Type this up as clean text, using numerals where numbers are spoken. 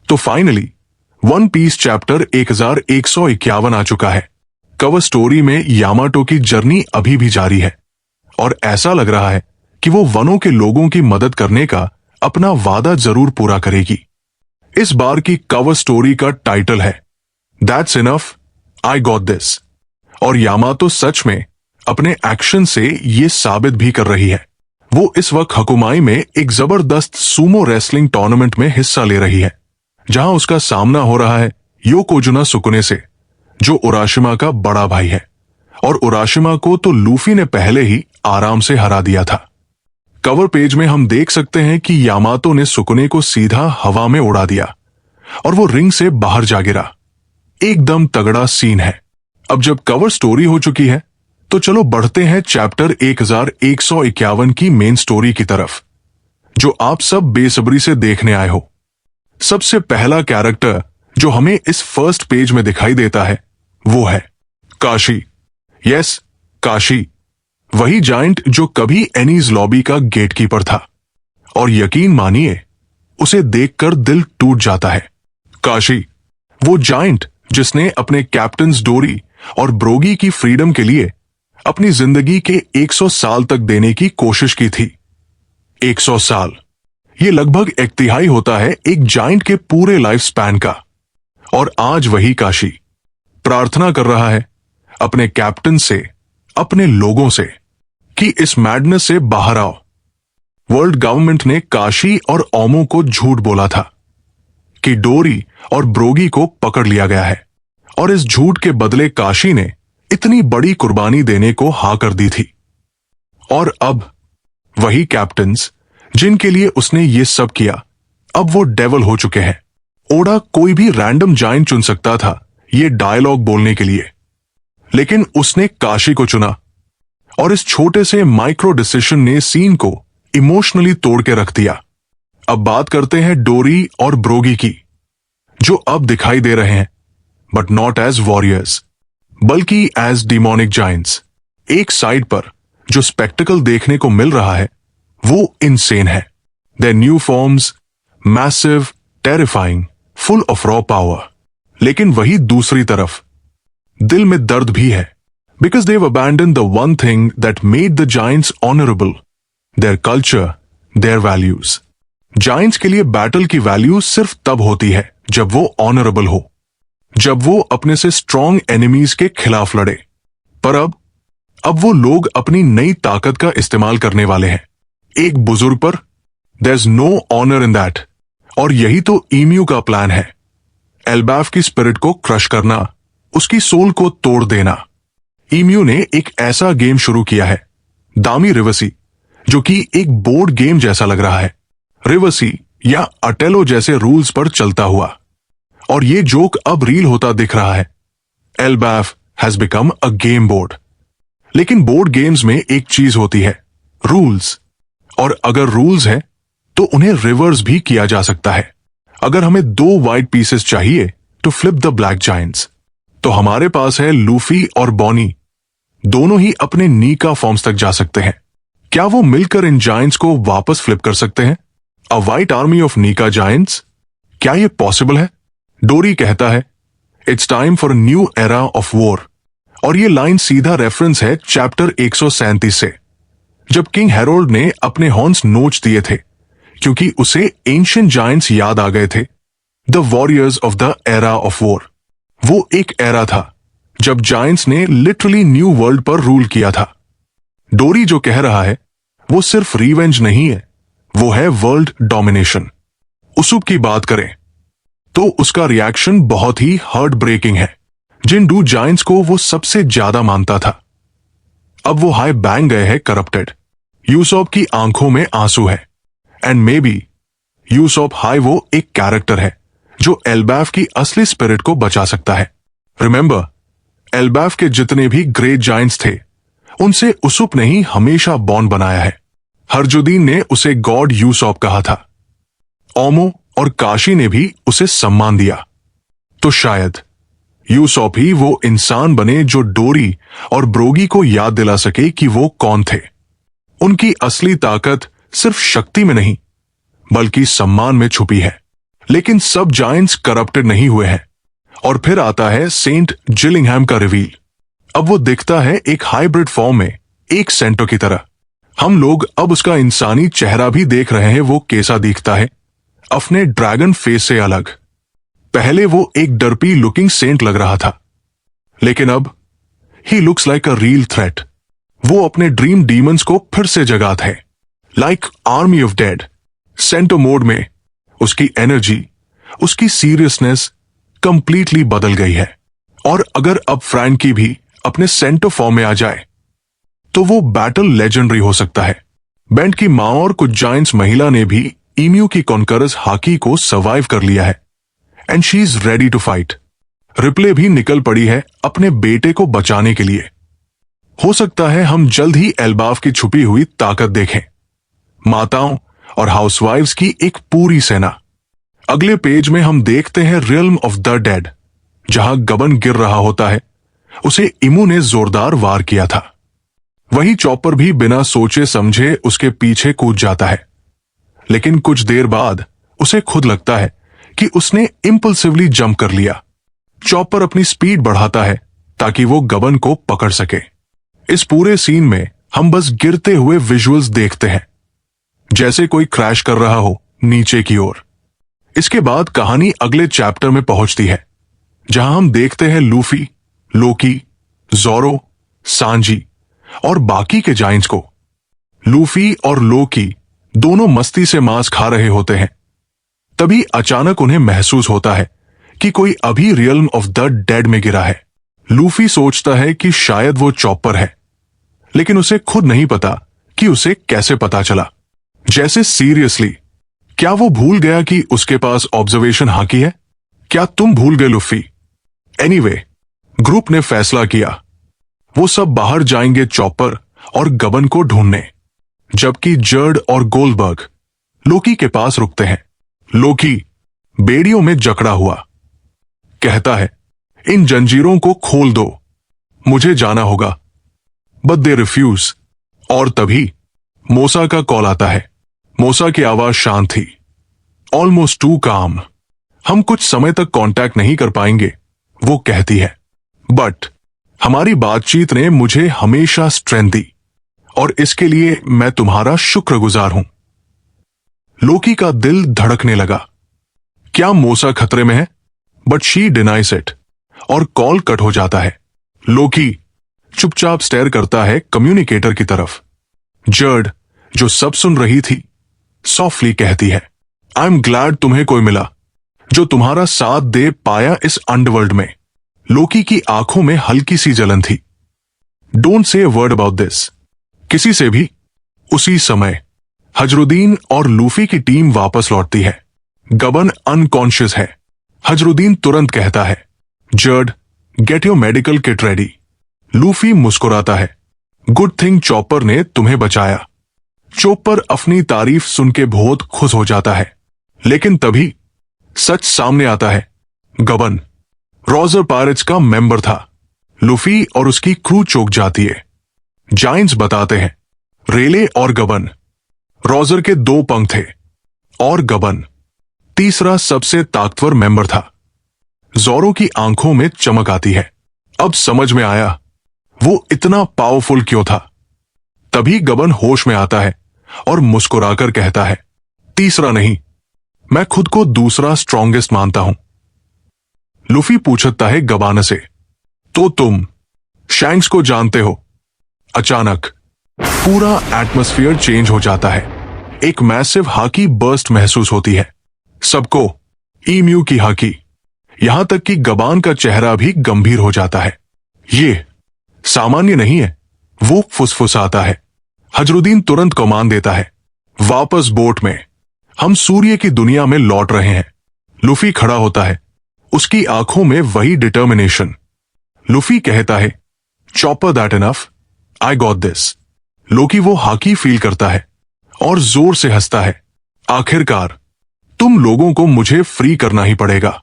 तो finally one piece chapter 1151 आ चुका है। कवर स्टोरी में यामाटो की जर्नी अभी भी जारी है और ऐसा लग रहा है कि वो वनों के लोगों की मदद करने का अपना वादा जरूर पूरा करेगी। इस बार की कवर स्टोरी का टाइटल है that's enough, I got this. और यामातो सच में अपने एक्शन से ये साबित भी कर रही है। वो इस वक्त हकुमाई में एक जबरदस्त सूमो रेसलिंग टूर्नामेंट में हिस्सा ले रही है, जहां उसका सामना हो रहा है योकोजुना सुकुने से, जो उराशिमा का बड़ा भाई है। और उराशिमा को तो लूफी ने पहले ही आराम से हरा दिया था। कवर पेज में हम देख सकते हैं कि यामातो ने सुकुने को सीधा हवा में उड़ा दिया और वो रिंग से बाहर जा गिरा। एकदम तगड़ा सीन है। अब जब कवर स्टोरी हो चुकी है तो चलो बढ़ते हैं चैप्टर 1151 की मेन स्टोरी की तरफ, जो आप सब बेसब्री से देखने आए हो। सबसे पहला कैरेक्टर जो हमें इस फर्स्ट पेज में दिखाई देता है वो है काशी। यस, काशी, वही जायंट जो कभी एनीज लॉबी का गेटकीपर था। और यकीन मानिए, उसे देखकर दिल टूट जाता है। काशी, वो जायंट जिसने अपने कैप्टन्स डोरी और ब्रोगी की फ्रीडम के लिए अपनी जिंदगी के 100 साल तक देने की कोशिश की थी। 100 साल, ये लगभग एक तिहाई होता है एक जायंट के पूरे लाइफ स्पैन का। और आज वही काशी प्रार्थना कर रहा है अपने कैप्टन से, अपने लोगों से, कि इस मैडनेस से बाहर आओ। वर्ल्ड गवर्नमेंट ने काशी और ओमो को झूठ बोला था कि डोरी और ब्रोगी को पकड़ लिया गया है, और इस झूठ के बदले काशी ने इतनी बड़ी कुर्बानी देने को हाँ कर दी थी। और अब वही कैप्टन्स जिनके लिए उसने ये सब किया, अब वो डेवल हो चुके हैं। ओडा कोई भी रैंडम जायंट चुन सकता था ये डायलॉग बोलने के लिए, लेकिन उसने काशी को चुना। और इस छोटे से माइक्रो डिसीजन ने सीन को इमोशनली तोड़ के रख दिया। अब बात करते हैं डोरी और ब्रोगी की, जो अब दिखाई दे रहे हैं, बट नॉट एज वॉरियर्स, बल्कि एज डिमोनिक जायंट्स। एक साइड पर जो स्पेक्टिकल देखने को मिल रहा है वो इनसेन है। Their new forms, massive, terrifying, full of raw power. लेकिन वही दूसरी तरफ दिल में दर्द भी है, because they abandon the one thing that made the giants honourable, their culture, their values. Giants के लिए बैटल की वैल्यू सिर्फ तब होती है जब वो ऑनरेबल हो, जब वो अपने से स्ट्रॉन्ग एनिमीज के खिलाफ लड़े। पर अब वो लोग अपनी नई ताकत का इस्तेमाल करने वाले हैं एक बुजुर्ग पर। There is no honour in that. और यही तो ईम्यू का प्लान है, एल्बाफ की स्पिरिट को क्रश करना, उसकी सोल को तोड़ देना। ईम्यू ने एक ऐसा गेम शुरू किया है, दामी रिवर्सी, जो कि एक बोर्ड गेम जैसा लग रहा है, रिवर्सी या अटेलो जैसे रूल्स पर चलता हुआ। और ये जोक अब रील होता दिख रहा है। Elbaf has become a game board. लेकिन बोर्ड गेम्स में एक चीज होती है, रूल्स। और अगर रूल्स है तो उन्हें रिवर्स भी किया जा सकता है। अगर हमें 2 वाइट पीसेस चाहिए to flip the black giants, तो हमारे पास है लूफी और बॉनी। दोनों ही अपने नीका फॉर्म्स तक जा सकते हैं। क्या वो मिलकर इन जायंट्स को वापस फ्लिप कर सकते हैं? A white army of Nika giants, क्या ये पॉसिबल है? डोरी कहता है it's time for a new era of war. और ये लाइन सीधा रेफरेंस है चैप्टर 137 से, जब किंग हेरोल्ड ने अपने हॉर्न्स नोच दिए थे, क्योंकि उसे एंशिएंट जायंट्स याद आ गए थे, the warriors of the era of war. वो एक एरा था जब जायंट्स ने लिटरली न्यू वर्ल्ड पर रूल किया था। डोरी जो कह रहा है वो सिर्फ रिवेंज नहीं है, वो है वर्ल्ड डोमिनेशन। उसुप की बात करें तो उसका रिएक्शन बहुत ही हार्ट ब्रेकिंग है। जिन जायंट्स को वो सबसे ज्यादा मानता था, अब वो हाई बैंग गए हैं करप्टेड। यूसोप की आंखों में आंसू है। एंड मे बी यूसोप हाई वो एक कैरेक्टर है जो एल्बाफ की असली स्पिरिट को बचा सकता है। रिमेंबर, एल्बाफ के जितने भी ग्रेट जायंट्स थे, उनसे उसुप ने ही हमेशा बॉन्ड बनाया है। हरजुद्दीन ने उसे गॉड यूसोप कहा था। ओमो और काशी ने भी उसे सम्मान दिया। तो शायद यूसोप ही वो इंसान बने जो डोरी और ब्रोगी को याद दिला सके कि वो कौन थे। उनकी असली ताकत सिर्फ शक्ति में नहीं, बल्कि सम्मान में छुपी है। लेकिन सब जायंट्स करप्टेड नहीं हुए हैं। और फिर आता है सेंट जिलिंगहैम का रिवील। अब वो दिखता है एक हाइब्रिड फॉर्म में, एक सेंटो की तरह। हम लोग अब उसका इंसानी चेहरा भी देख रहे हैं। वो कैसा दिखता है, अपने ड्रैगन फेस से अलग। पहले वो एक डरपी लुकिंग सेंट लग रहा था, लेकिन अब he looks like a real threat. वो अपने ड्रीम डीमंस को फिर से जगाता है, लाइक आर्मी ऑफ डेड। सेंटो मोड में उसकी एनर्जी, उसकी सीरियसनेस कंप्लीटली बदल गई है। और अगर अब फ्रैंकी भी अपने सेंटो फॉर्म में आ जाए तो वो बैटल लेजेंडरी हो सकता है। बैंड की मां और कुछ जायंट्स महिला ने भी ईम्यू की कॉन्करस हाकी को सर्वाइव कर लिया है, and she is ready to fight. Ripley भी निकल पड़ी है अपने बेटे को बचाने के लिए। हो सकता है हम जल्द ही एल्बाफ की छुपी हुई ताकत देखें, माताओं और हाउसवाइव्स की एक पूरी सेना। अगले पेज में हम देखते हैं रियल्म ऑफ द डेड, जहां गबन गिर रहा होता है। उसे इमू ने जोरदार वार किया था। वहीं चॉपर भी बिना सोचे समझे उसके पीछे कूद जाता है, लेकिन कुछ देर बाद उसे खुद लगता है कि उसने इंपल्सिवली जंप कर लिया। चॉपर अपनी स्पीड बढ़ाता है ताकि वो गबन को पकड़ सके। इस पूरे सीन में हम बस गिरते हुए विजुअल्स देखते हैं, जैसे कोई क्रैश कर रहा हो नीचे की ओर। इसके बाद कहानी अगले चैप्टर में पहुंचती है, जहां हम देखते हैं लूफी, लोकी, जोरो, सांजी और बाकी के जायंट्स को। लूफी और लोकी दोनों मस्ती से मांस खा रहे होते हैं। तभी अचानक उन्हें महसूस होता है कि कोई अभी रियल्म ऑफ द डेड में गिरा है। लूफी सोचता है कि शायद वो चॉपर है, लेकिन उसे खुद नहीं पता कि उसे कैसे पता चला। जैसे सीरियसली, क्या वो भूल गया कि उसके पास ऑब्जर्वेशन हाकी है? क्या तुम भूल गए लूफी? एनीवे, ग्रुप ने फैसला किया वो सब बाहर जाएंगे चॉपर और गबन को ढूंढने, जबकि जर्ड और गोल्डबर्ग लोकी के पास रुकते हैं। लोकी बेड़ियों में जकड़ा हुआ कहता है, इन जंजीरों को खोल दो, मुझे जाना होगा। But they refuse. और तभी मोसा का कॉल आता है। मोसा की आवाज शांत थी, ऑलमोस्ट टू काम। हम कुछ समय तक कांटेक्ट नहीं कर पाएंगे, वो कहती है, बट हमारी बातचीत ने मुझे हमेशा स्ट्रेंथ दी और इसके लिए मैं तुम्हारा शुक्रगुजार हूं। लोकी का दिल धड़कने लगा। क्या मोसा खतरे में है? बट शी डिनाइज इट और कॉल कट हो जाता है। लोकी चुपचाप स्टेयर करता है कम्युनिकेटर की तरफ। जर्ड, जो सब सुन रही थी, सॉफ्टली कहती है, आई एम ग्लैड तुम्हें कोई मिला जो तुम्हारा साथ दे पाया इस अंडरवर्ल्ड में। लोकी की आंखों में हल्की सी जलन थी। Don't say a word about this किसी से भी। उसी समय हजरुद्दीन और लूफी की टीम वापस लौटती है। गबन अनकॉन्शियस है। हजरुद्दीन तुरंत कहता है, GERD, get your medical kit ready. Luffy मुस्कुराता है, गुड थिंग चॉपर ने तुम्हें बचाया। चॉपर अपनी तारीफ सुन के बहुत खुश हो जाता है, लेकिन तभी सच सामने आता है। गबन रॉजर पायरेट्स का मेंबर था। लूफी और उसकी क्रू चौंक जाती है। जायंट्स बताते हैं, रेले और गबन रॉजर के दो पंख थे और गबन तीसरा सबसे ताकतवर मेंबर था। जोरो की आंखों में चमक आती है। अब समझ में आया वो इतना पावरफुल क्यों था। तभी गबन होश में आता है और मुस्कुराकर कहता है, तीसरा नहीं, मैं खुद को दूसरा स्ट्रॉन्गेस्ट मानता हूं। लूफी पूछता है गबान से, तो तुम शैंक्स को जानते हो? अचानक पूरा एटमॉस्फेयर चेंज हो जाता है। एक मैसिव हाकी बर्स्ट महसूस होती है। सबको ईम्यू की हाकी, यहां तक कि गबान का चेहरा भी गंभीर हो जाता है। ये सामान्य नहीं है, वो फुसफुसाता है। हजरुद्दीन तुरंत कमान देता है, वापस बोट में। हम सूर्य की दुनिया में लौट रहे हैं। लूफी खड़ा होता है, उसकी आंखों में वही डिटर्मिनेशन। लूफी कहता है, Chopper that enough, I got this. Loki वो हाकी फील करता है और जोर से हंसता है, आखिरकार तुम लोगों को मुझे फ्री करना ही पड़ेगा।